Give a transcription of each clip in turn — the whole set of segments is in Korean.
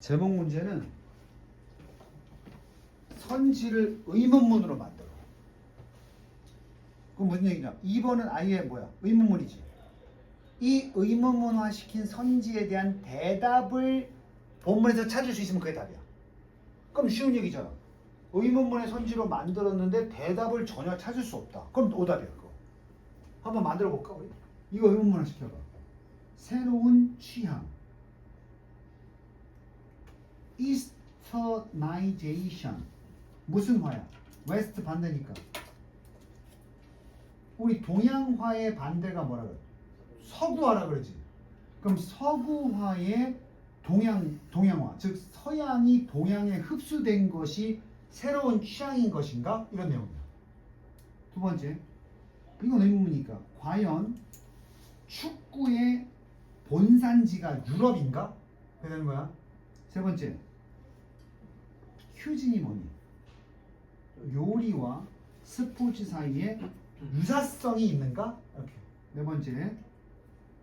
제목 문제는 선지를 의문문으로 만들어. 그럼 무슨 얘기냐? 2번은 아예 뭐야? 의문문이지. 이 의문문화 시킨 선지에 대한 대답을 본문에서 찾을 수 있으면 그게 답이야. 그럼 쉬운 얘기잖아. 의문문의 선지로 만들었는데 대답을 전혀 찾을 수 없다. 그럼 오답이야 그거. 한번 만들어 볼까 우리? 이거 의문문화 시켜봐. 새로운 취향. Easternization. 무슨 화야? 웨스트 반대니까. 우리 동양화의 반대가 뭐라 그래? 서구화라 그러지. 그럼 서구화의 동양화, 즉 서양이 동양에 흡수된 것이 새로운 취향인 것인가? 이런 내용이야. 두 번째, 이건 의문이니까 과연 축구의 본산지가 유럽인가? 그게 되는 거야. 세 번째, 휴진이 뭐니? 요리와 스포츠 사이에 유사성이 있는가? 이렇게. 네 번째,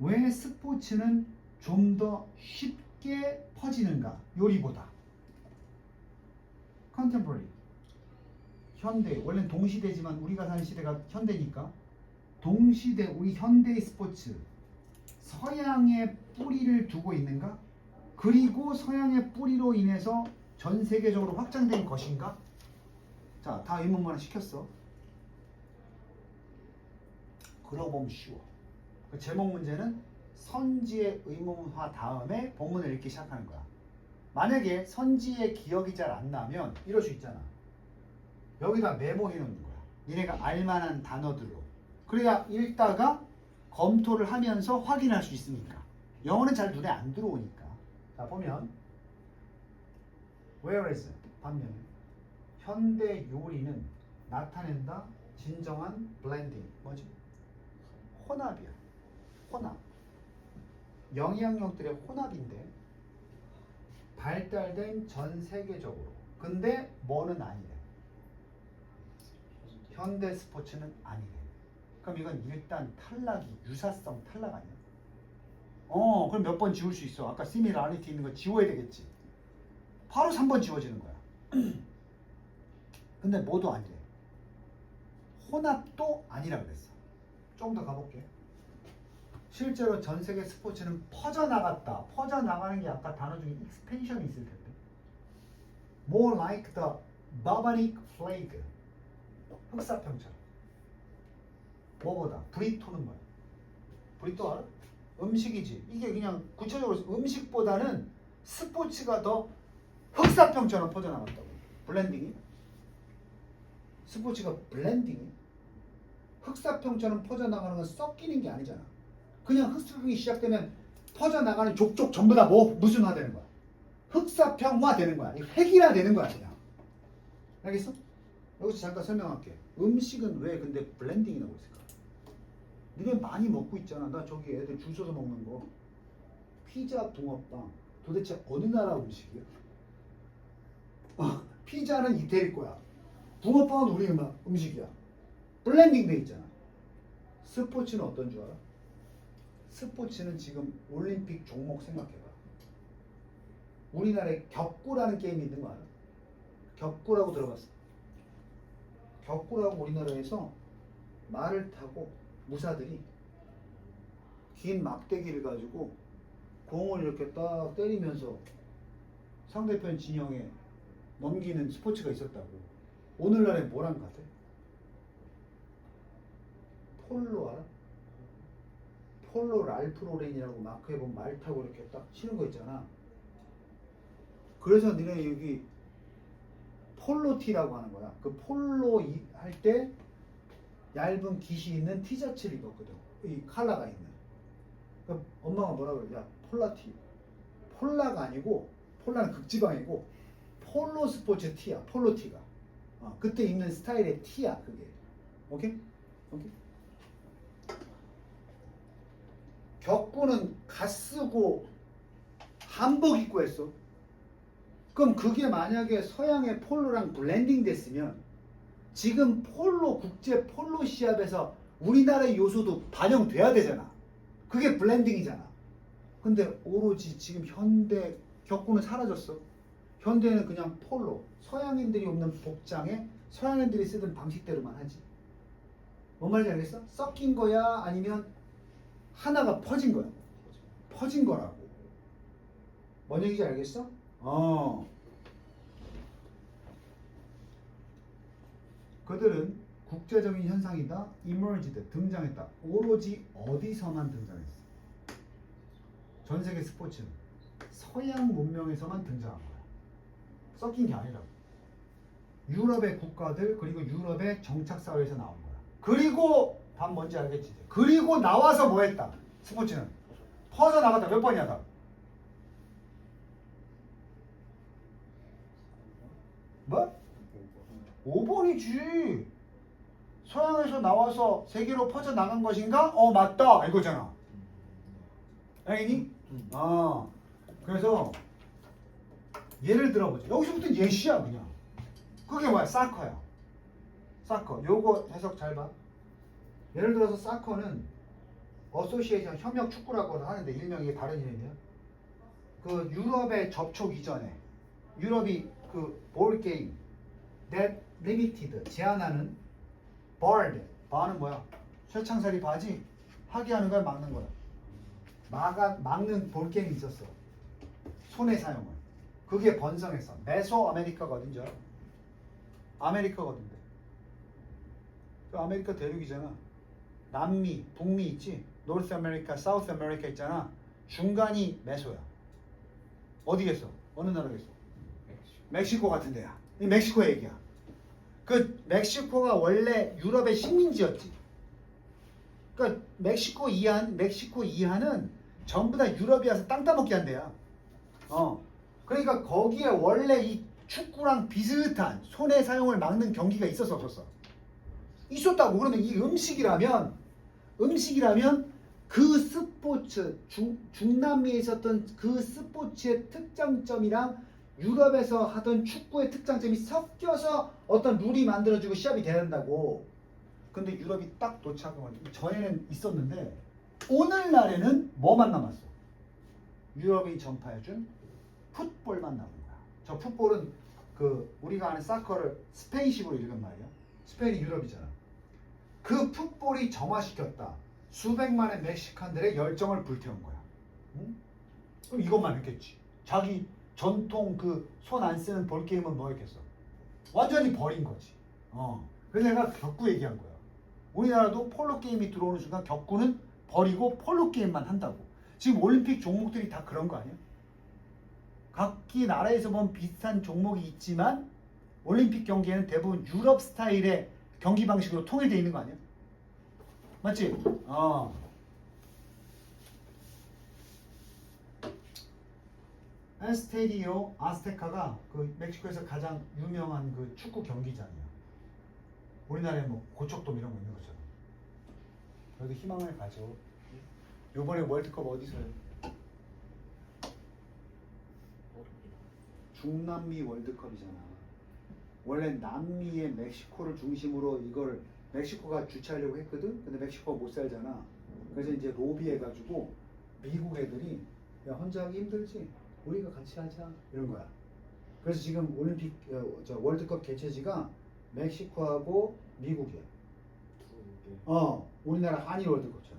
왜 스포츠는 좀 더 쉽게 퍼지는가? 요리보다. 컨템포러리. 현대. 원래는 동시대지만 우리가 사는 시대가 현대니까 동시대 우리 현대의 스포츠 서양의 뿌리를 두고 있는가? 그리고 서양의 뿌리로 인해서 전 세계적으로 확장된 것인가? 자, 다 의문문화 시켰어. 그러고 보면 쉬워. 그 제목 문제는 선지의 의문화 다음에 본문을 읽기 시작하는 거야. 만약에 선지의 기억이 잘 안 나면 이럴 수 있잖아. 여기다 메모해 놓는 거야. 니네가 알만한 단어들로. 그래야 읽다가 검토를 하면서 확인할 수 있으니까. 영어는 잘 눈에 안 들어오니까. 자, 보면 whereas 반면에 현대 요리는 나타낸다 진정한 블렌딩. 뭐지? 혼합이야. 혼합. 영향력들의 혼합인데 발달된 전 세계적으로. 근데 뭐는 아니래. 현대 스포츠는 아니래. 그럼 이건 일단 탈락이 유사성 탈락 아니야? 그럼 몇 번 지울 수 있어. 아까 similarity 있는 거 지워야 되겠지. 바로 3번 지워지는 거야. 근데 뭐도 아니래. 혼합도 아니라 그랬어. 좀 더 가볼게. 실제로 전 세계 스포츠는 퍼져나갔다. 퍼져나가는 게 아까 단어 중에 expansion이 있을 텐데. More like the bubonic plague. 흑사병처럼. 뭐보다? 브리토는 뭐야? 브리토 알아? 음식이지. 이게 그냥 구체적으로 음식보다는 스포츠가 더 흑사병처럼 퍼져나갔다고. 블렌딩이? 스포츠가 블렌딩이? 흑사병처럼 퍼져나가는 건 섞이는 게 아니잖아. 그냥 흑사병이 시작되면 퍼져나가는 족족 전부 다 무슨 화 되는 거야? 흑사병화 되는 거야. 획일화 되는 거야 그냥. 알겠어? 여기서 잠깐 설명할게. 음식은 왜 근데 블렌딩이라고 했을까? 니네 많이 먹고 있잖아. 나 저기 애들 줄 서서 먹는 거. 피자, 붕어빵. 도대체 어느 나라 음식이야? 피자는 이태리 거야. 붕어빵은 우리 음식이야. 블렌딩 돼 있잖아. 스포츠는 어떤 줄 알아? 스포츠는 지금 올림픽 종목 생각해봐. 우리나라에 격구라는 게임이 있는 거 알아? 격구라고 들어봤어. 격구라고 우리나라에서 말을 타고 무사들이 긴 막대기를 가지고 공을 이렇게 딱 때리면서 상대편 진영에 넘기는 스포츠가 있었다고. 오늘날에 뭐랑 같아? 폴로 알아? 폴로 랄프 로렌이라고 마크에 보면 말 타고 이렇게 딱 치는 거 있잖아. 그래서 니네 여기 폴로티라고 하는 거야. 그 폴로 할 때 얇은 깃이 있는 티셔츠를 입었거든. 이 컬러가 있는. 그럼 엄마가 뭐라 그래? 야, 폴라티. 폴라가 아니고, 폴라는 극지방이고, 폴로 스포츠 티야. 폴로티가. 그때 입는 스타일의 티야, 그게. 오케이? 오케이? 격구는 갓 쓰고 한복 입고 했어. 그럼 그게 만약에 서양의 폴로랑 블렌딩 됐으면 지금 폴로 국제 폴로 시합에서 우리나라의 요소도 반영돼야 되잖아. 그게 블렌딩이잖아. 근데 오로지 지금 현대 격구는 사라졌어. 현대에는 그냥 폴로. 서양인들이 입는 복장에 서양인들이 쓰던 방식대로만 하지. 뭔 말인지 알겠어? 섞인 거야? 아니면 하나가 퍼진 거야? 퍼진 거라고. 뭔 얘기인지 알겠어? 그들은 국제적인 현상이다. emerged, 등장했다. 오로지 어디서만 등장했어? 전 세계 스포츠는 서양 문명에서만 등장한 거야. 섞인 게 아니라고. 유럽의 국가들 그리고 유럽의 정착사회에서 나온 거야. 그리고 답 뭔지 알겠지? 그리고 나와서 뭐 했다? 스포츠는 퍼져나갔다. 몇 번이야 답? 뭐? 5번이지. 서양에서 나와서 세계로 퍼져나간 것인가? 맞다 이거잖아. 알겠니? 그래서 예를 들어보자. 여기서부터 예시야 그냥. 그게 뭐야? 사커야. 사커. 요거 해석 잘 봐. 예를 들어서 사커는 어소시에이션 협력 축구라고 하는데 일명 이게 다른 이름이야. 그 유럽에 접촉 이전에 유럽이 그 볼 게임 that limited 제한하는 barred bar는 뭐야? 쇠창살이 바지 하게 하는 걸 막는 거야. 막는 볼 게임이 있었어. 손의 사용을. 그게 번성했어. 메소 아메리카가 어딘지 알아? 아메리카가 어딘데? 그 아메리카 대륙이잖아. 남미, 북미 있지? 노스 아메리카, 사우스 아메리카 있잖아. 중간이 메소야. 어디겠어? 어느 나라겠어? 멕시코 같은 데야. 이 멕시코 얘기야. 그 멕시코가 원래 유럽의 식민지였지. 그러니까 멕시코 이하는 전부 다 유럽이어서 땅 따먹기 한 데야. 그러니까 거기에 원래 이 축구랑 비슷한 손의 사용을 막는 경기가 있었어 없었어? 있었다고. 그러면 이 음식이라면 그 스포츠 중남미에 있었던 그 스포츠의 특장점이랑 유럽에서 하던 축구의 특장점이 섞여서 어떤 룰이 만들어지고 시합이 돼야 된다고. 근데 유럽이 딱 도착한 전에는 있었는데 오늘날에는 뭐만 남았어? 유럽이 전파해준 풋볼만 남은 거야. 저 풋볼은 그 우리가 아는 사커를 스페인식으로 읽은 말이야. 스페인이 유럽이잖아. 그 풋볼이 정화시켰다. 수백만의 멕시칸들의 열정을 불태운 거야. 응? 그럼 이것만 했겠지. 자기 전통 그 손 안 쓰는 볼 게임은 뭐였겠어? 완전히 버린 거지. 그래서 내가 격구 얘기한 거야. 우리나라도 폴로 게임이 들어오는 순간 격구는 버리고 폴로 게임만 한다고. 지금 올림픽 종목들이 다 그런 거 아니야? 각기 나라에서 보면 비슷한 종목이 있지만 올림픽 경기에는 대부분 유럽 스타일의 경기 방식으로 통일되어 있는 거 아니야? 맞지? 에스테디오 아스테카가 그 멕시코에서 가장 유명한 그 축구 경기장이야. 우리나라에 뭐 고척돔 이런 거 있는 것처럼. 여기 희망을 가져. 요번에 월드컵 어디서 해? 중남미 월드컵이잖아. 원래 남미의 멕시코를 중심으로 이걸 멕시코가 주최하려고 했거든. 근데 멕시코가 못 살잖아. 그래서 이제 로비해가지고 미국 애들이 야 혼자 하기 힘들지? 우리가 같이 하자 이런 거야. 그래서 지금 올림픽 월드컵 개최지가 멕시코하고 미국이야. 우리나라 한일 월드컵처럼.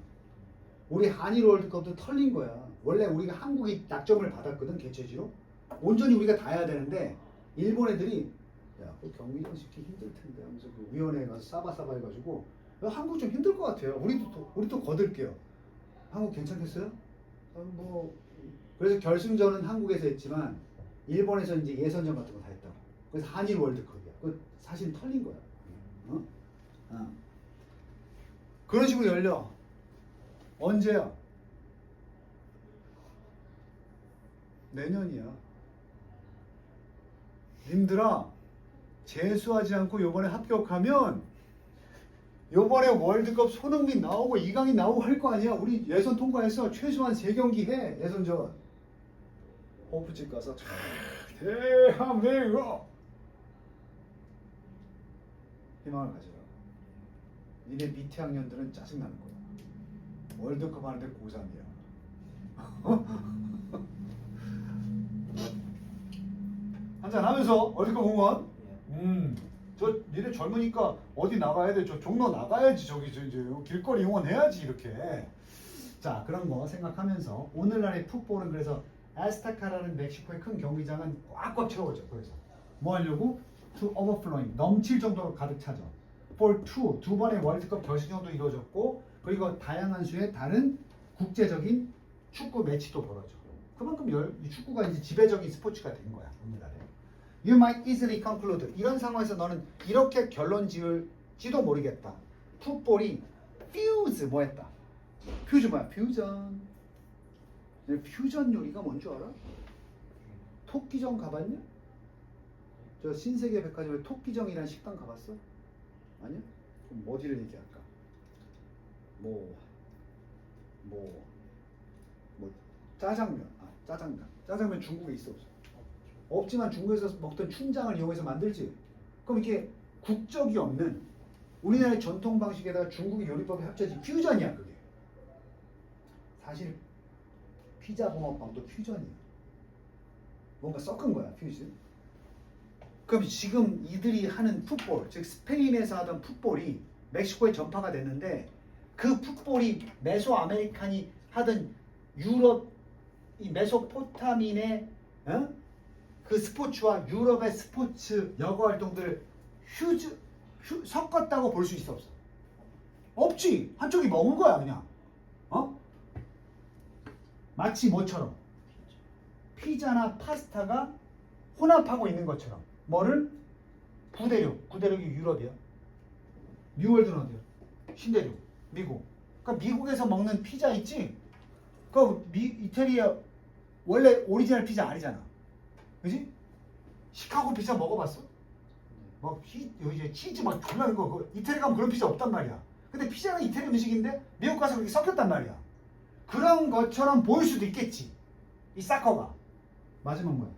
우리 한일 월드컵도 털린 거야. 원래 우리가 한국이 낙점을 받았거든 개최지로. 온전히 우리가 다 해야 되는데 일본 애들이 야, 그 경기장 짓기 힘들 텐데 하면서 그 위원회에 가서 싸바싸바 해가지고 야, 한국 좀 힘들 것 같아요. 우리도 거들게요. 한국 괜찮겠어요? 그래서 결승전은 한국에서 했지만 일본에서 이제 예선전 같은 거 다 했다고. 그래서 한일 월드컵이야. 그 사실 털린 거야. 그런 식으로 열려. 언제야? 내년이야. 님들아, 재수하지 않고 요번에 합격하면 요번에 월드컵 손흥민 나오고 이강인 나오고 할 거 아니야. 우리 예선 통과해서 최소한 3경기 해. 예선전. 호프집 가서 대한민국 희망을 가져라. 니네 밑에 학년들은 짜증나는 거야. 월드컵 하는데 고3이야. 한잔하면서 어디가 공원? 예. 저 니네 젊으니까 어디 나가야 돼? 저 종로 나가야지. 저기 저 길거리 응원해야지 이렇게. 자 그런 거 생각하면서 오늘날의 풋볼은 그래서 아스타카라는 멕시코의 큰 경기장은 꽉꽉 채워져. 그래서 뭐 하려고? To overflowing 넘칠 정도로 가득 차죠. For two 두 번의 월드컵 결승전도 이루어졌고 그리고 다양한 수의 다른 국제적인 축구 매치도 벌어져. 그만큼 이 축구가 이제 지배적인 스포츠가 된 거야 우리나라에. You might easily conclude. 이런 상황에서 너는 이렇게 결론 지을지도 모르겠다. 풋볼이 fuse 뭐 했다? 퓨즈 뭐야? 퓨전. 퓨전 요리가 뭔 줄 알아? 토끼정 가봤냐? 저 신세계 백화점에 토끼정이라는 식당 가봤어? 아니야? 그럼 어디를 얘기할까? 짜장면. 짜장면 중국에 있어 없어? 없지만 중국에서 먹던 춘장을 이용해서 만들지. 그럼 이게 국적이 없는 우리나라의 전통 방식에다가 중국의 요리법이 합쳐진 퓨전이야 그게. 사실 피자 붕어빵도 퓨전이야. 뭔가 섞은 거야 퓨전. 그럼 지금 이들이 하는 풋볼, 즉 스페인에서 하던 풋볼이 멕시코에 전파가 됐는데 그 풋볼이 메소아메리칸이 하던 유럽 이 메소포타민의 그 스포츠와 유럽의 스포츠 여가 활동들을 섞었다고 볼 수 있어 없어? 없지. 한쪽이 먹은 거야 그냥. 마치 뭐처럼 피자나 파스타가 혼합하고 있는 것처럼 뭐를? 구대륙이 유럽이야. 뉴월드는 어디야? 신대륙 미국. 그러니까 미국에서 먹는 피자 있지? 그 이태리야 원래 오리지널 피자 아니잖아. 그지? 시카고 피자 먹어봤어? 막 여기 치즈 막 졸라 있는 거 이태리 가면 그런 피자 없단 말이야. 근데 피자는 이태리 음식인데 미국 가서 그렇게 섞였단 말이야. 그런 것처럼 보일 수도 있겠지. 이 사커가. 마지막 뭐야?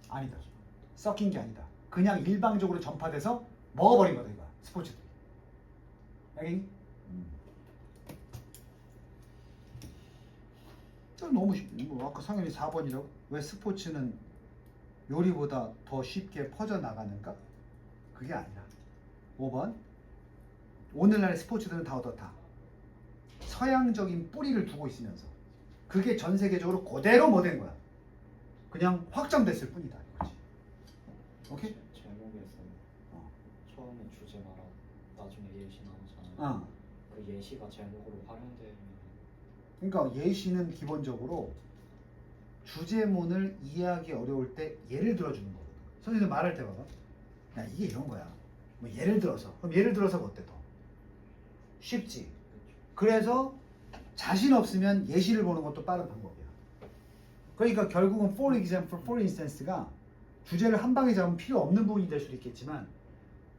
아니다. 섞인 게 아니다. 그냥 일방적으로 전파돼서 먹어버린 거다 이거. 스포츠들. 알겠니? 너무 쉽. 아까 상현이 4번이라고? 왜 스포츠는 요리보다 더 쉽게 퍼져나가는가? 그게 아니라 5번 오늘날의 스포츠들은 다 어떻다? 서양적인 뿌리를 두고 있으면서 그게 전 세계적으로 그대로 뭐 된 거야. 그냥 확장됐을 뿐이다 이거지. 오케이? 제목에서 처음에 주제가 나중에 예시 나오잖아요. 그 예시가 제목으로 활용되면 그러니까 예시는 기본적으로 주제문을 이해하기 어려울 때 예를 들어주는 거거든. 선생님 말할 때 봐봐. 야 이게 이런 거야. 뭐 예를 들어서. 그럼 예를 들어서가 어때 더? 쉽지. 그래서 자신 없으면 예시를 보는 것도 빠른 방법이야. 그러니까 결국은 for example, for instance가 주제를 한 방에 잡으면 필요 없는 부분이 될 수도 있겠지만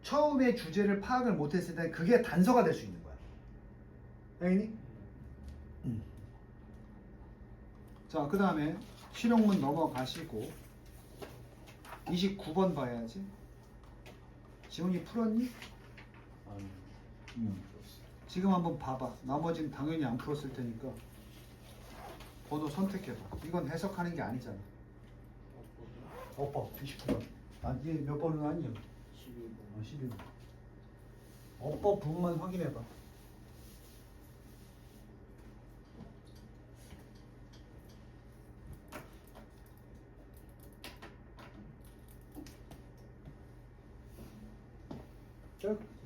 처음에 주제를 파악을 못했을 때 그게 단서가 될 수 있는 거야. 알겠니? 자, 그 다음에 실용문 넘어가시고 29번 봐야지. 지훈이 풀었니? 아니 지금 한번 봐봐. 나머지는 당연히 안 풀었을 테니까 번호 선택해봐. 이건 해석하는 게 아니잖아. 어법 29번. 이게 몇 번은 아니야? 12번. 12번. 어법 부분만 확인해봐.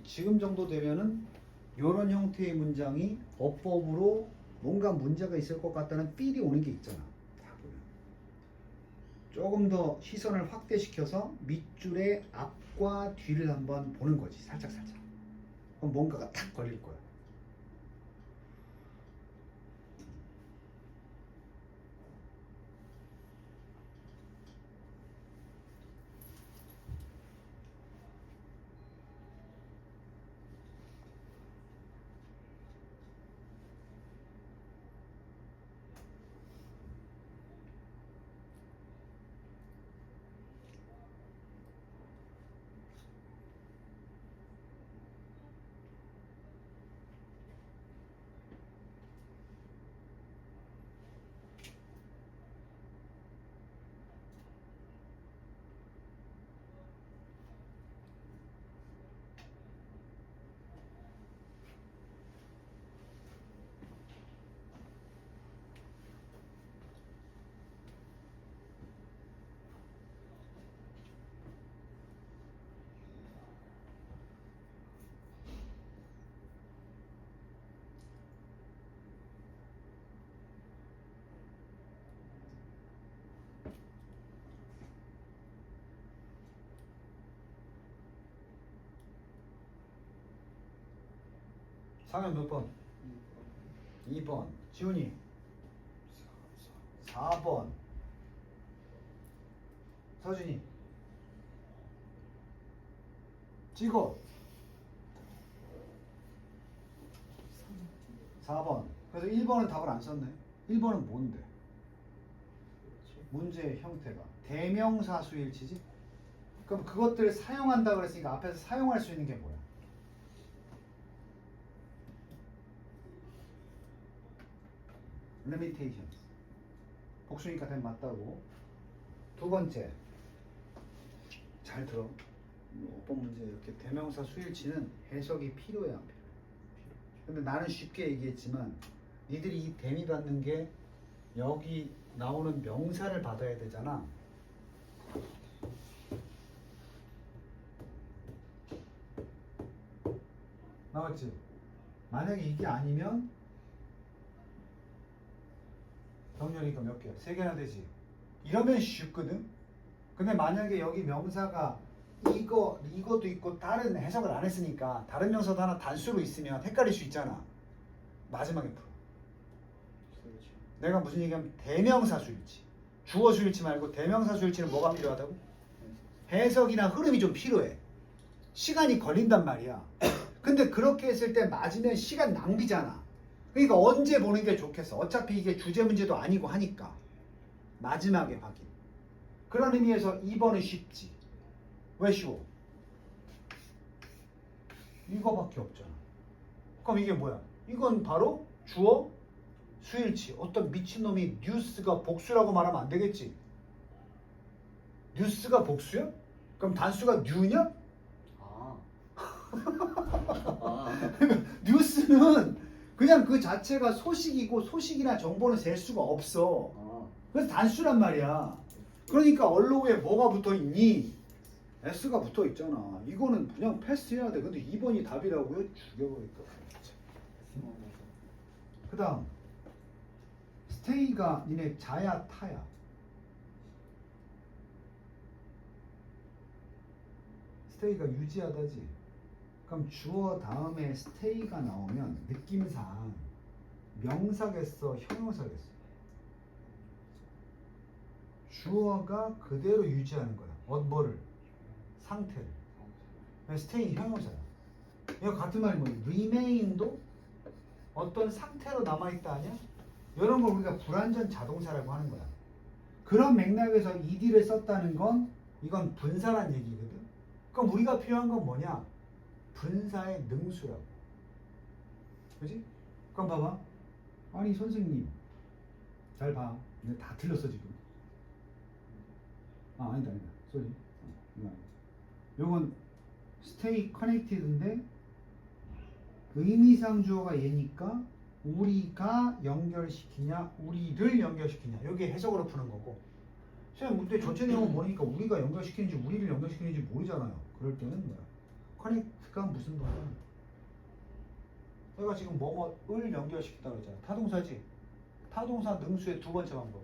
지금 정도 되면은 이런 형태의 문장이 어법으로 뭔가 문제가 있을 것 같다는 필이 오는 게 있잖아. 조금 더 시선을 확대시켜서 밑줄의 앞과 뒤를 한번 보는 거지. 살짝. 그럼 뭔가가 탁 걸릴 거야. 상현 몇 번? 2번. 지훈이 4번. 서준이 찍어. 4번. 그래서 1번은 답을 안 썼네. 1번은 뭔데? 문제의 형태가 대명사 수일치지? 그럼 그것들을 사용한다 그랬으니까 앞에서 사용할 수 있는 게 뭐야? limitations. 복수니까 된 맞다고. 두 번째. 잘 들어. 5번 문제 이렇게 대명사 수일치는 해석이 필요해 안 필요해? 근데 나는 쉽게 얘기했지만 니들이 이 대미 받는 게 여기 나오는 명사를 받아야 되잖아. 나왔지? 만약에 이게 아니면 병렬이니까 몇 개야? 3개나 되지. 이러면 쉽거든. 근데 만약에 여기 명사가 이것도 있고 다른 해석을 안 했으니까 다른 명사도 하나 단수로 있으면 헷갈릴 수 있잖아. 마지막에 풀어. 그렇죠. 내가 무슨 얘기하면 대명사 수일치. 주어 수일치 말고 대명사 수일치는 뭐가 필요하다고? 해석이나 흐름이 좀 필요해. 시간이 걸린단 말이야. 근데 그렇게 했을 때 맞으면 시간 낭비잖아. 그러니까 언제 보는 게 좋겠어. 어차피 이게 주제 문제도 아니고 하니까. 마지막에 확인. 그런 의미에서 2번은 쉽지. 왜 쉬워? 이거밖에 없잖아. 그럼 이게 뭐야? 이건 바로 주어 수일치. 어떤 미친놈이 뉴스가 복수라고 말하면 안 되겠지. 뉴스가 복수야? 그럼 단수가 뉴냐? 아. 아. 뉴스는 그냥 그 자체가 소식이고 소식이나 정보는 셀 수가 없어. 아. 그래서 단수란 말이야. 그러니까 언로에 뭐가 붙어 있니? S가 붙어 있잖아. 이거는 그냥 패스해야 돼. 근데 2번이 답이라고요? 죽여버릴까. 그 다음 스테이가 니네 자야 타야? 스테이가 유지하다지. 그럼 주어 다음에 스테이가 나오면 느낌상 명사겠어, 형용사겠어? 주어가 그대로 유지하는 거야. 뭐를? 상태를. 스테이 형용사야. 이거 같은 말이 뭐야? remain도 어떤 상태로 남아있다 아니야? 이런 걸 우리가 불완전 자동사라고 하는 거야. 그런 맥락에서 ed를 썼다는 건 이건 분사란 얘기거든. 그럼 우리가 필요한 건 뭐냐? 분사의 능수라고. 그지? 그럼 봐봐. 아니 선생님 잘 봐. 근데 다 틀렸어 지금. 아 아니다. 쏘리. 요건 stay connected인데 의미상 주어가 얘니까 우리가 연결시키냐 우리를 연결시키냐 여기 해석으로 푸는 거고. 선생님 근데 전체 내용은 모르니까 우리가 연결시키는지 우리를 연결시키는지 모르잖아요. 그럴 때는 뭐야? connect가 무슨 동사? 내가 지금 뭐뭐을 연결시키다 그러잖아. 타동사지. 타동사 능수의 두 번째 방법.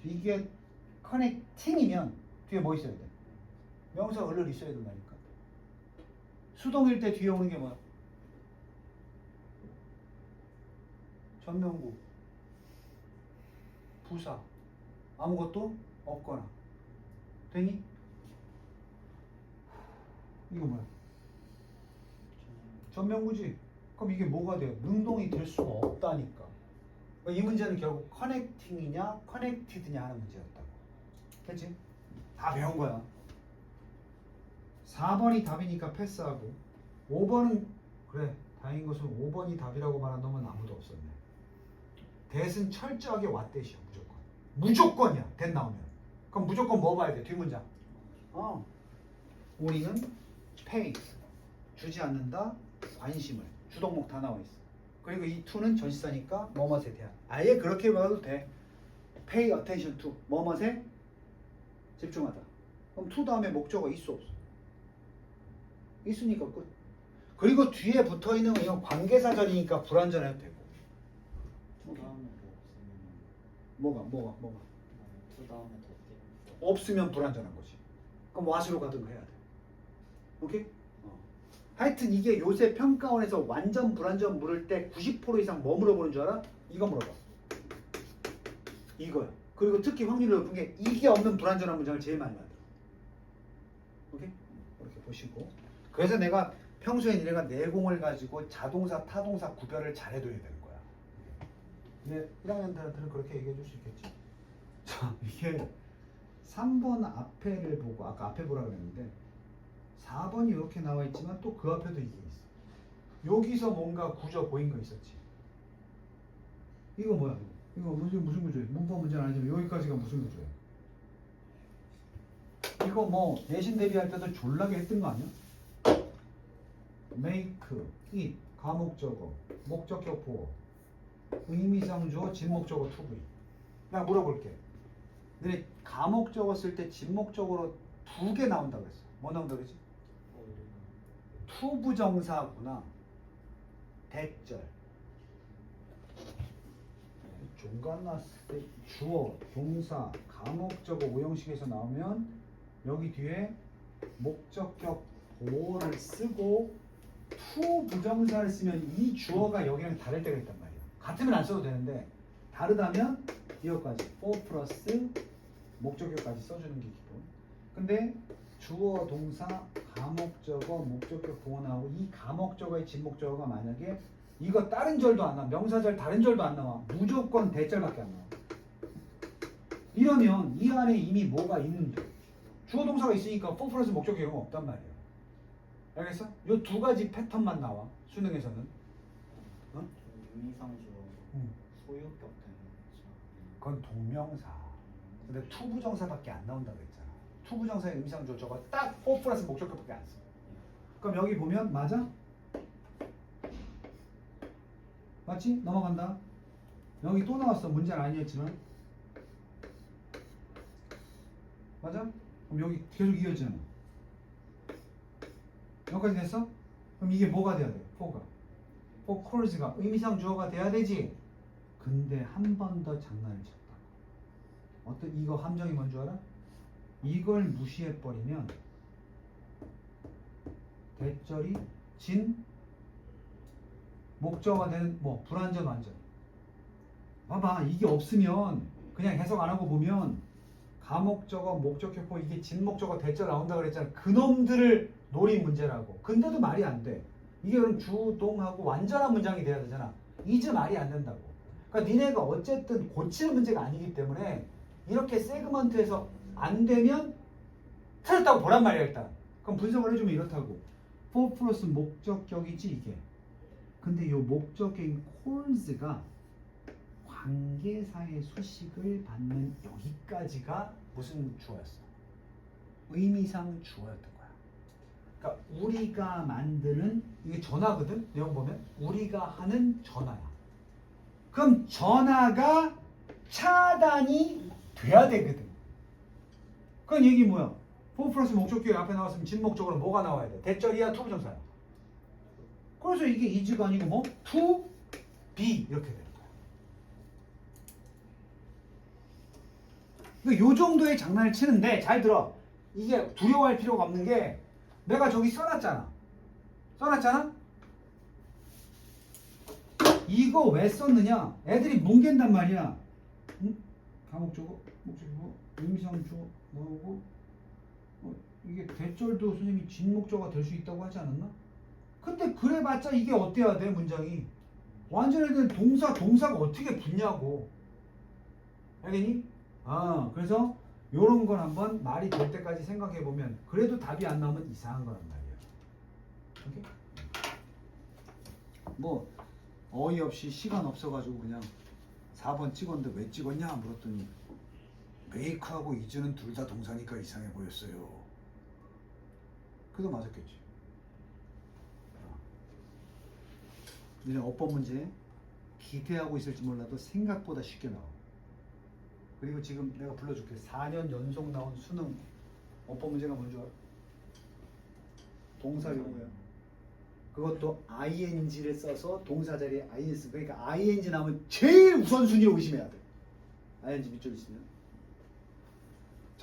이게 connecting이면 뒤에 뭐 있어야 돼? 명사 을을 있어야 된다니까. 수동일 때 뒤에 오는 게 뭐야? 전명구, 부사, 아무것도 없거나. 되니? 이거 뭐야? 전명구지? 그럼 이게 뭐가 돼요? 능동이 될 수가 없다니까. 이 문제는 결국 커넥팅이냐 커넥티드냐 하는 문제였다고. 됐지? 다 배운 거야. 4번이 답이니까 패스하고 5번은 그래 다행인 것은 5번이 답이라고 말한 놈은 아무도 없었네. 대은 철저하게 왓댓이야. 무조건. 무조건이야. 대 나오면. 그럼 무조건 뭐 봐야 돼? 뒷문장. 우리는 pay 주지 않는다 관심을. 주동목 다 나와 있어. 그리고 이 to는 전치사니까 뭐뭇에 대한. 아예 그렇게 봐도 돼. pay attention to 뭐뭇에 집중하다. 그럼 to 다음에 목적어 있어 없어? 있으니까 끝. 그리고 뒤에 붙어있는 건 이건 관계사절이니까 불완전해도 되고. 투 다음에 뭐 없으면 뭐가? 투 다음에 더 띄워. 없으면 불완전한 거지. 그럼 what으로 가든 해야 돼. 오케이? 하여튼 이게 요새 평가원에서 완전 불완전 물을 때 90% 이상 뭐 물어보는 줄 알아? 이거 물어봐. 이거요. 그리고 특히 확률이 높은 게 이게 없는 불완전한 문장을 제일 많이 만들어. 오케이? 이렇게 보시고. 그래서 내가 평소에 니네가 내공을 가지고 자동사, 타동사 구별을 잘해둬야 되는 거야. 근데 1학년들한테는 그렇게 얘기해 줄 수 있겠지. 자, 이게 3번 앞에를 보고 아까 앞에 보라 그랬는데 4번이 이렇게 나와 있지만 또 그 앞에도 이게 있어. 여기서 뭔가 구조 보인 거 있었지. 이거 뭐야? 이거 무슨 구조야? 문법 문제는 아니지만 여기까지가 무슨 구조야? 이거 뭐 내신 대비할 때도 졸라게 했던 거 아니야? make, it, 가목적어, 목적격 보어, 의미상 주어, 진목적어 투부위. 내가 물어볼게. 너네 가목적어 쓸 때 진목적어로 2개 나온다 그랬어. 뭐 나온다 그랬지? 투부정사구나. 대절. 종간 났을 때 주어, 동사, 가목적어 오형식에서 나오면 여기 뒤에 목적격 보어를 쓰고 투부정사를 쓰면 이 주어가 여기랑 다를 때가 있단 말이야. 같으면 안 써도 되는데 다르다면 이거까지 4 플러스 목적격까지 써주는 게 기본. 근데 주어, 동사, 가목적어, 목적격 보어 나오고 이 가목적어의 진목적어가 만약에 이거 다른 절도 안 나와. 명사절 다른 절도 안 나와. 무조건 대절밖에 안 나와. 이러면 이 안에 이미 뭐가 있는데 주어 동사가 있으니까 4 플러스 목적격 이런 거 없단 말이야. 알겠어? 요 2가지 패턴만 나와. 수능에서는. 어? 의미상주어 소유격 되는 거죠. 그건 동명사. 근데 투부정사밖에 안 나온다고 했잖아. 투부정사의 의미상주어 저거 딱 4 플러스 목적격밖에 안 써. 그럼 여기 보면 맞아? 맞지? 넘어간다. 여기 또 나왔어. 문제는 아니었지만. 맞아? 그럼 여기 계속 이어지잖아. 여기까지 됐어? 그럼 이게 뭐가 돼야 돼? 4가. 4 course가 의미상 주어가 돼야 되지. 근데 한 번 더 장난을 쳤다. 어떤 이거 함정이 뭔 줄 알아? 이걸 무시해버리면 대절이 진 목적어가 되는 뭐 불완전 완전. 봐봐 이게 없으면 그냥 해석 안 하고 보면 가목적어 목적격보 이게 진목적어 대절 나온다 그랬잖아. 그놈들을 노린 문제라고. 근데도 말이 안 돼. 이게 그럼 주동하고 완전한 문장이 돼야 되잖아. 이즈 말이 안 된다고. 그러니까 니네가 어쨌든 고치는 문제가 아니기 때문에 이렇게 세그먼트에서 안 되면 틀렸다고 보란 말이야 일단. 그럼 분석을 해주면 이렇다고. 4 플러스 목적격이지 이게. 근데 이 목적격인 caus가 관계사의 수식을 받는 여기까지가 무슨 주어였어? 의미상 주어였던 거야. 그러니까 우리가 만드는 이게 전화거든. 내용 보면 우리가 하는 전화야. 그럼 전화가 차단이 돼야 되거든. 그럼 얘기 뭐야? 4 플러스 목적격 앞에 나왔으면 진목적으로 뭐가 나와야 돼? 대절이야 투부정사야. 그래서 이게 is가 아니고 뭐? to be 이렇게 되는 거야. 그러니까 요 정도의 장난을 치는데 잘 들어. 이게 두려워할 필요가 없는 게 내가 저기 써놨잖아. 써놨잖아? 이거 왜 썼느냐? 애들이 뭉갠단 말이야. 응? 가목적어, 목적어, 의미상 주어 나오고 이게 대절도 선생님이 진목적어가 될 수 있다고 하지 않았나? 근데 그래봤자 이게 어때야 돼 문장이? 완전히 동사가 어떻게 붙냐고. 알겠니? 아 그래서 요런 건 한번 말이 될 때까지 생각해 보면 그래도 답이 안 나오면 이상한 거란 말이야. 오케이? 뭐 어이없이 시간 없어가지고 그냥 4번 찍었는데 왜 찍었냐 물었더니 메이크하고 이즈는 둘 다 동사니까 이상해 보였어요. 그래도 맞았겠지. 이제 어법 문제 기대하고 있을지 몰라도 생각보다 쉽게 나와. 그리고 지금 내가 불러줄게. 4년 연속 나온 수능 어법 문제가 뭔지 알아? 동사 용어야. 그것도 ing를 써서 동사 자리에 ing 쓰. 그러니까 ing 나오면 제일 우선순위로 의심해야 돼. ing 밑줄 있으면.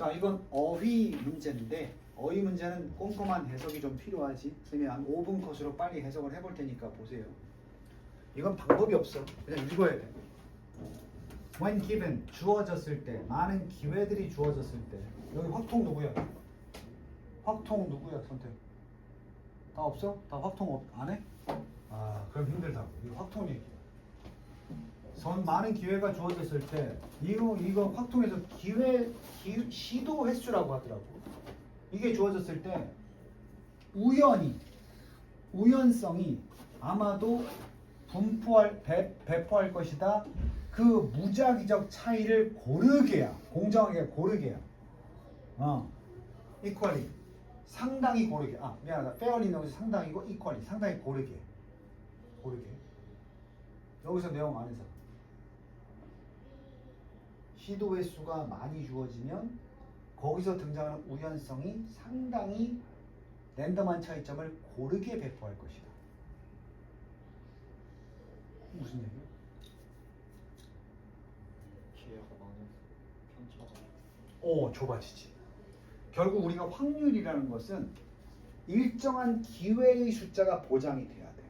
자, 이건 어휘 문제인데 어휘 문제는 꼼꼼한 해석이 좀 필요하지. 선생님이 한 5분 컷으로 빨리 해석을 해볼 테니까 보세요. 이건 방법이 없어. 그냥 읽어야 돼. When given, 주어졌을 때, 많은 기회들이 주어졌을 때. 여기 확통 누구야? 확통 누구야? 선택. 다 없어? 다 확통 안 해? 아, 그럼 힘들다고. 이거 확통 얘기야. 많은 기회가 주어졌을 때 이거 확통해서 시도 횟수라고 하더라고. 이게 주어졌을 때 우연성이 아마도 배포할 것이다. 그 무작위적 차이를 고르게야. 공정하게 고르게야. equally. 상당히 고르게. 미안하다. fairly는 여기서 상당히고 equally. 상당히 고르게. 여기서 내용 안에서 시도 횟수가 많이 주어지면 거기서 등장하는 우연성이 상당히 랜덤한 차이점을 고르게 배포할 것이다. 무슨 얘기야? 기회가 많은 편차가. 좁아지지. 결국 우리가 확률이라는 것은 일정한 기회의 숫자가 보장이 돼야 돼.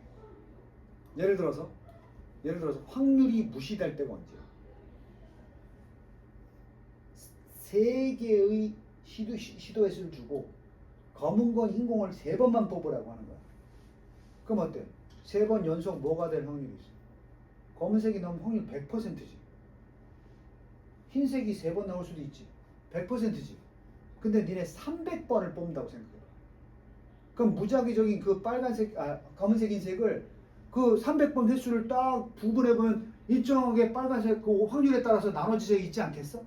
예를 들어서 확률이 무시될 때가 언제야? 3개의 시도 횟수를 주고 검은 건 흰 공을 3번만 뽑으라고 하는 거야. 그럼 어때? 3번 연속 뭐가 될 확률이 있어? 검은색이 나오면 확률 100%지. 흰색이 3번 나올 수도 있지. 100%지. 근데 니네 300번을 뽑는다고 생각해봐. 그럼 무작위적인 그 검은색, 흰색을 그 300번 횟수를 딱 구분해보면 일정하게 빨간색 그 확률에 따라서 나눠져 있지 않겠어?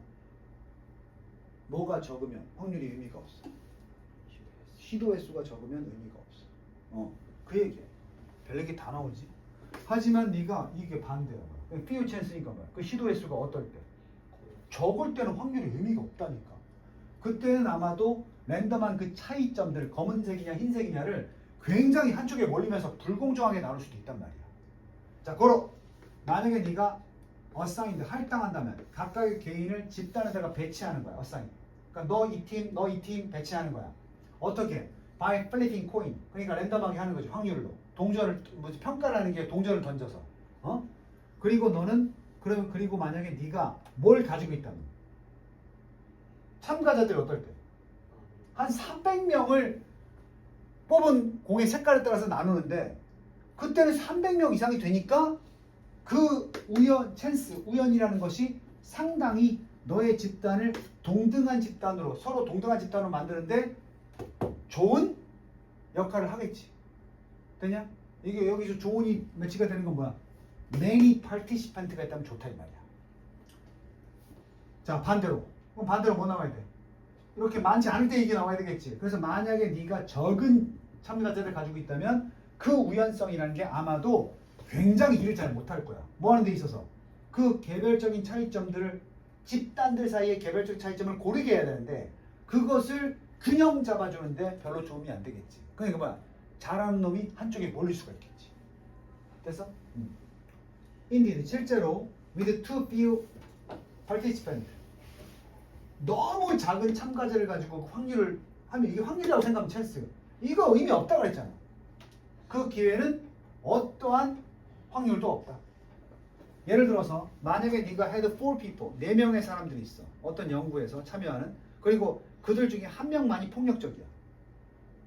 뭐가 적으면 확률이 의미가 없어. 시도 횟수가 적으면 의미가 없어. 그 얘기야. 별 얘기 다 나오지. 하지만 네가 이게 반대야. few chance니까 뭐야? 그 시도 횟수가 어떨 때? 적을 때는 확률이 의미가 없다니까. 그때는 아마도 랜덤한 그 차이점들, 검은색이냐 흰색이냐를 굉장히 한쪽에 몰리면서 불공정하게 나눌 수도 있단 말이야. 자, 만약에 네가 어사인드 할당한다면 각각의 개인을 집단에다가 배치하는 거야. 어사인. 그러니까 너 이 팀 배치하는 거야. 어떻게? by flipping coin. 그러니까 랜덤하게 하는 거지. 확률로. 평가라는 게 동전을 던져서. 그리고 그리고 만약에 네가 뭘 가지고 있다면 참가자들이 어떨 때? 한 300명을 뽑은 공의 색깔에 따라서 나누는데 그때는 300명 이상이 되니까 그 우연이라는 것이 상당히 너의 집단을 서로 동등한 집단으로 만드는데 좋은 역할을 하겠지. 되냐? 이게 여기서 좋은이 매치가 되는 건 뭐야? many participant가 있다면 좋다 이 말이야. 자, 반대로. 그럼 반대로 뭐 나와야 돼? 이렇게 많지 않을 때 이게 나와야 되겠지. 그래서 만약에 네가 적은 참가자를 가지고 있다면 그 우연성이라는 게 아마도 굉장히 일을 잘 못할 거야. 뭐 하는 데 있어서? 그 개별적인 차이점들을 집단들 사이의 개별적 차이점을 고르게 해야 되는데 그것을 균형 잡아주는데 별로 도움이 안 되겠지. 그러니까 뭐야? 잘하는 놈이 한쪽에 몰릴 수가 있겠지. 됐어? Indeed, 실제로 with too few participants 너무 작은 참가자를 가지고 확률을 하면 이게 확률이라고 생각하면 찬스. 이거 의미 없다고 그랬잖아. 그 기회는 어떠한 확률도 없다. 예를 들어서 만약에 네가 had 4 people, 4명의 사람들이 있어. 어떤 연구에서 참여하는. 그리고 그들 중에 한 명만이 폭력적이야.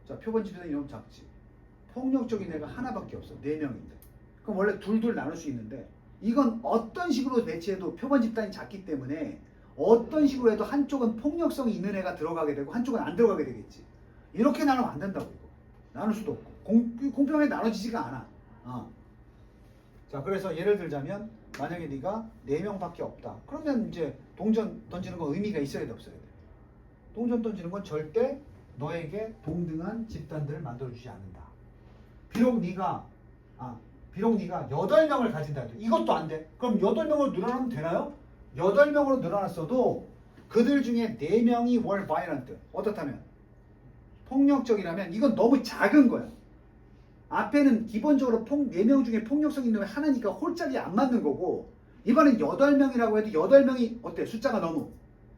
자, 표본 집단이 너무 작지. 폭력적인 애가 하나밖에 없어. 4명인데. 그럼 원래 둘둘 나눌 수 있는데 이건 어떤 식으로 배치해도 표본 집단이 작기 때문에 어떤 식으로 해도 한쪽은 폭력성이 있는 애가 들어가게 되고 한쪽은 안 들어가게 되겠지. 이렇게 나누면 안 된다고 이거. 나눌 수도 없고 공평하게 나눠지지가 않아. 자, 그래서 예를 들자면 만약에 네가 4명밖에 없다. 그러면 이제 동전 던지는 건 의미가 있어야 돼 없어야 돼? 동전 던지는 건 절대 너에게 동등한 집단들을 만들어주지 않는다. 비록 네가 8명을 가진다 해도 이것도 안 돼. 그럼 8명으로 늘어나면 되나요? 8명으로 늘어났어도 그들 중에 4명이 were violent. 어떻다면? 폭력적이라면 이건 너무 작은 거야. 앞에는 기본적으로 4명 중에 폭력성 있는 놈이 하나니까 홀짝이 안 맞는 거고 이번엔 8명이라고 해도 8명이 어때? 숫자가 너무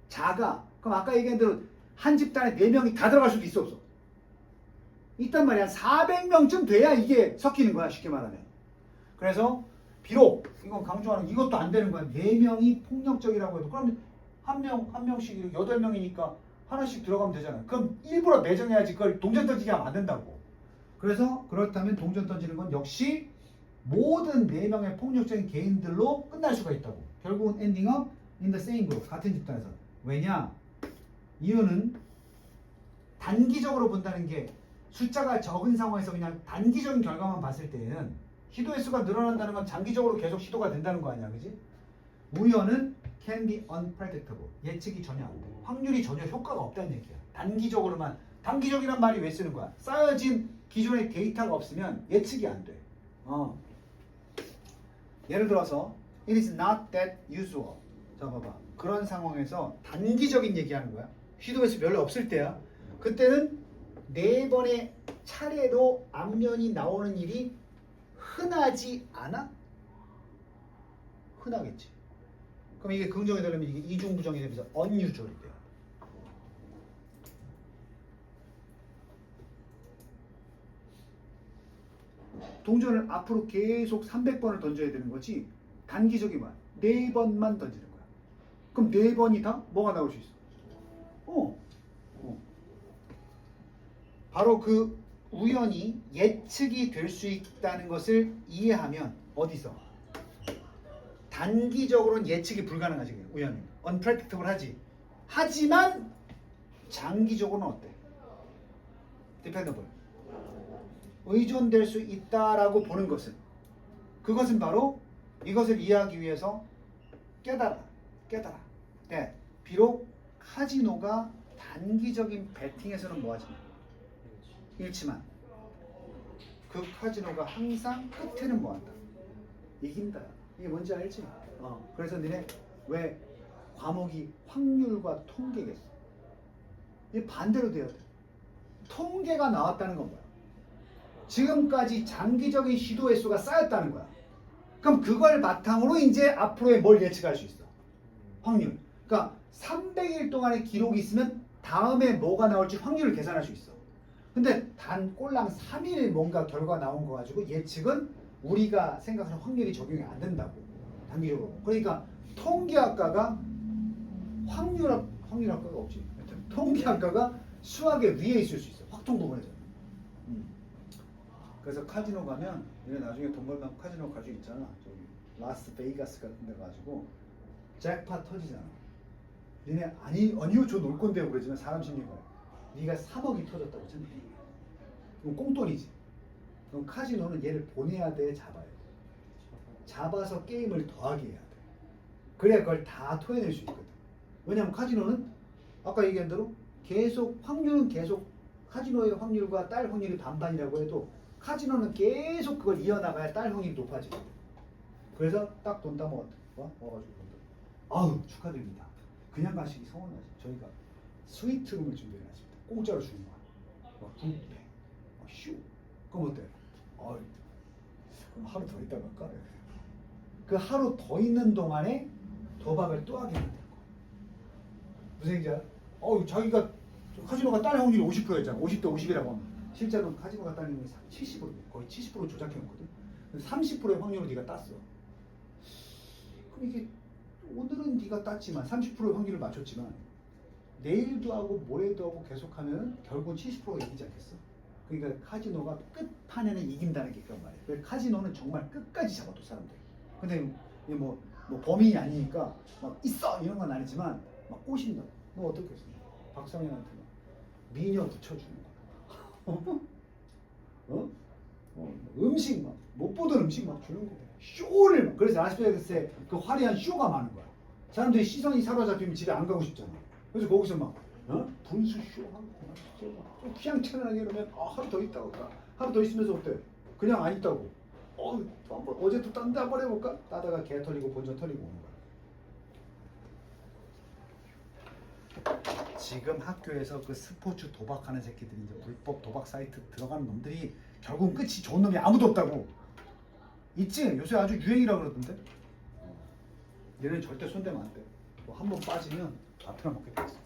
작아. 그럼 아까 얘기한 대로 한 집단에 4명이 다 들어갈 수도 있어 없어? 있단 말이야. 400명쯤 돼야 이게 섞이는 거야. 쉽게 말하면. 그래서 비록 이건 강조하는 이것도 안 되는 거야. 4명이 폭력적이라고 해도 그러면 한 명씩 8명이니까 하나씩 들어가면 되잖아. 그럼 일부러 매정해야지 그걸 동전 던지게 하면 안 된다고. 그래서 그렇다면 동전 던지는 건 역시 모든 4명의 폭력적인 개인들로 끝날 수가 있다고. 결국은 엔딩업 in the same group. 같은 집단에서. 왜냐? 이유는 단기적으로 본다는 게 숫자가 적은 상황에서 그냥 단기적인 결과만 봤을 때는 시도 횟수가 늘어난다는 건 장기적으로 계속 시도가 된다는 거 아니야, 그지? 우연은 can be unpredictable. 예측이 전혀 안 돼. 확률이 전혀 효과가 없다는 얘기야. 단기적으로만. 단기적이란 말이 왜 쓰는 거야? 쌓여진 기존의 데이터가 없으면 예측이 안 돼. 예를 들어서 it is not that usual. 자 봐봐. 그런 상황에서 단기적인 얘기하는 거야. 시도 횟수 별로 없을 때야. 그때는 4번의 차례로 앞면이 나오는 일이 흔하지 않아? 흔하겠지. 그럼 이게 긍정이 되려면 이게 이중부정이 되면서 unusual이 돼요. 동전을 앞으로 계속 300번을 던져야 되는 거지. 단기적인 말 4번만 던지는 거야. 그럼 4번이 다 뭐가 나올 수 있어? 바로 그 우연이 예측이 될 수 있다는 것을 이해하면 어디서? 단기적으로는 예측이 불가능하지. 우연은 unpredictable 하지. 하지만 장기적으로는 어때? dependable. 의존될 수 있다라고 보는 것은 그것은 바로 이것을 이해하기 위해서 깨달아. 네, 비록 카지노가 단기적인 배팅에서는 뭐하지만 잃지만 그 카지노가 항상 끝에는 뭐한다? 이긴다. 이게 뭔지 알지? 그래서 너네 왜 과목이 확률과 통계겠어? 이게 반대로 돼야 돼. 통계가 나왔다는 건 뭐야? 지금까지 장기적인 시도 횟수가 쌓였다는 거야. 그럼 그걸 바탕으로 이제 앞으로의 뭘 예측할 수 있어? 확률. 그러니까 300일 동안의 기록이 있으면 다음에 뭐가 나올지 확률을 계산할 수 있어. 근데 단 꼴랑 3일 뭔가 결과 나온 거 가지고 예측은 우리가 생각하는 확률이 적용이 안 된다고. 단기적으로. 그러니까 통계학과가 확률학과가 없지. 통계학과가 수학의 위에 있을 수 있어. 확통 부분에서. 그래서 카지노 가면 얘네 나중에 돈 벌면 카지노 가지고 있잖아. 저기 라스베이거스 같은 데 가지고 잭팟 터지잖아. 얘네 아니요 저 놀 건데요 그러지만 사람 심리가 네가 3억이 터졌다고 생각해. 그럼 꽁돈이지. 그럼 카지노는 얘를 보내야 돼, 잡아야 돼. 잡아서 게임을 더하게 해야 돼. 그래야 그걸 다 토해낼 수 있거든. 왜냐면 카지노는 아까 얘기한 대로 계속 확률은 계속 카지노의 확률과 딸 확률이 반반이라고 해도 카지노는 계속 그걸 이어나가야 딸 확률이 높아져. 그래서 딱 돈 따면 와가지고 아우 축하드립니다. 그냥 가시기 서운하지. 저희가 스위트룸을 준비해놨습니다. 공짜로 주는 거야. 막 뷔페, 쇼. 그럼 어때? 그럼 하루 더 있다 갈까? 그 하루 더 있는 동안에 도박을 또 하게 만들 거야. 무슨 얘기인지 알아? 자기가 카지노가 딸 확률이 50%였잖아. 50대 50이라고 하면 실제로 카지노가 딸 확률이 70%, 거의 70% 조작해놓거든. 30%의 확률로 네가 땄어. 그럼 이게 오늘은 네가 땄지만 30%의 확률을 맞췄지만 내일도 하고 모레도 하고 계속하면 결국은 70%가 이기지 않겠어? 그러니까 카지노가 끝판에는 이긴다는 게 그런 말이야. 그래서 카지노는 정말 끝까지 잡아도 사람들. 근데 이게 뭐 범인이 아니니까 막 있어 이런 건 아니지만 막 꼬신다. 너 어떻게 했어? 박상현한테 막 미녀 붙여주는 거야. 음식 막 못 보던 음식 막 주는 거야. 쇼를 막. 그래서 라스베가스에 그 화려한 쇼가 많은 거야. 사람들이 시선이 사로잡히면 집에 안 가고 싶잖아. 그래서 거기서 막 분수 쇼하고 좀 휘황찬란하게 이러면 하루 더 있다고 가. 하루 더 있으면서 어때? 그냥 안 있다고. 한번 어제 또 딴 데 한번 해볼까? 따다가 개 털리고 본전 털리고 오는 거야. 지금 학교에서 그 스포츠 도박하는 새끼들이 이제 불법 도박 사이트 들어가는 놈들이 결국은 끝이 좋은 놈이 아무도 없다고. 있지? 요새 아주 유행이라 그러던데. 얘는 절대 손대면 안 돼. 또 한 번 빠지면 다 틀어먹게 돼 있어.